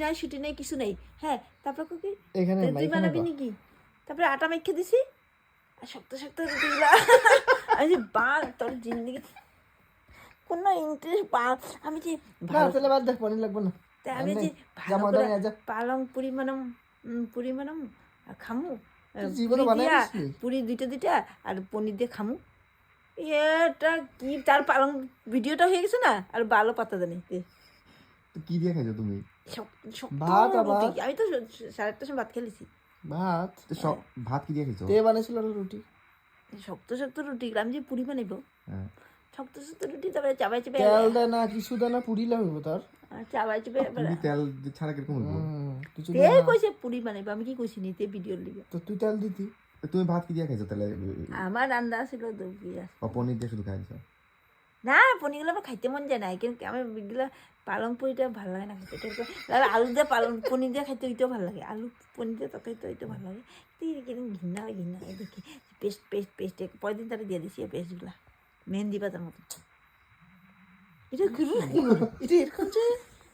না ছুটি নেই কিছু নেই। হ্যাঁ তারপর কি এখানে তুই বানাবি নাকি? তারপরে আটা মেখে দিছি আর শক্ত শক্ত রুটিগুলা আমি যে বাল তোর জিন্দিগি কোনো ইন্টারেস্ট আমি যে না তাহলে বাদ দেখ পনির লাগবে না। তাই আমি যে ভালো করে পালং পুরি বানাম আর খামু জীবনে বানাইনি পুরি দুইটা আর পনির দিয়ে খামু। এটা কি তার পালং ভিডিওটা হয়ে গেছে না আর ভালো পাতা জানি কি দিয়ে খাইছো তুমি? ভাত আবার আমি তো 8:30 সময় ভাত খেলেছি। ভাত ভাত কি দিয়ে খাইছো? তে বানাইছিল রুটি শক্ত শক্ত রুটি আমি যে পুরি বানাইবো শক্ত শক্ত রুটি তারপরে চাবাই চাবে তেল দেয় না কিছু দেয় না পুরি লাগবে তার চাবাই চাবে তেল ছাড়া কিরকম হইব? তেল কইছে পুরি বানাইবো আমি কি কইছি নিতে ভিডিওর লিগে তো তুই তেল দিতি। তুমি ভাত কি দিয়ে খাইছো তাহলে? আমার রান্না ছিল পনির দিয়ে শুধু খাইছো? না পনিরগুলো আমার খাইতে মন যায় না কিন্তু আমার বিগুলো পালং পনিরটা ভালো লাগে না খেতে আলু দিয়ে পনির দিয়ে খাইতে ওইটাও ভালো লাগে আলু পনির দিয়ে তরকারি তো ওইটাও ভালো লাগে কিন্তু ঘৃণা লাগে দেখি পেস্ট পরের তারা দিয়ে দিছি পেস্টগুলা মেহেন্দি পাতার মতো এটা এটা এরকম যে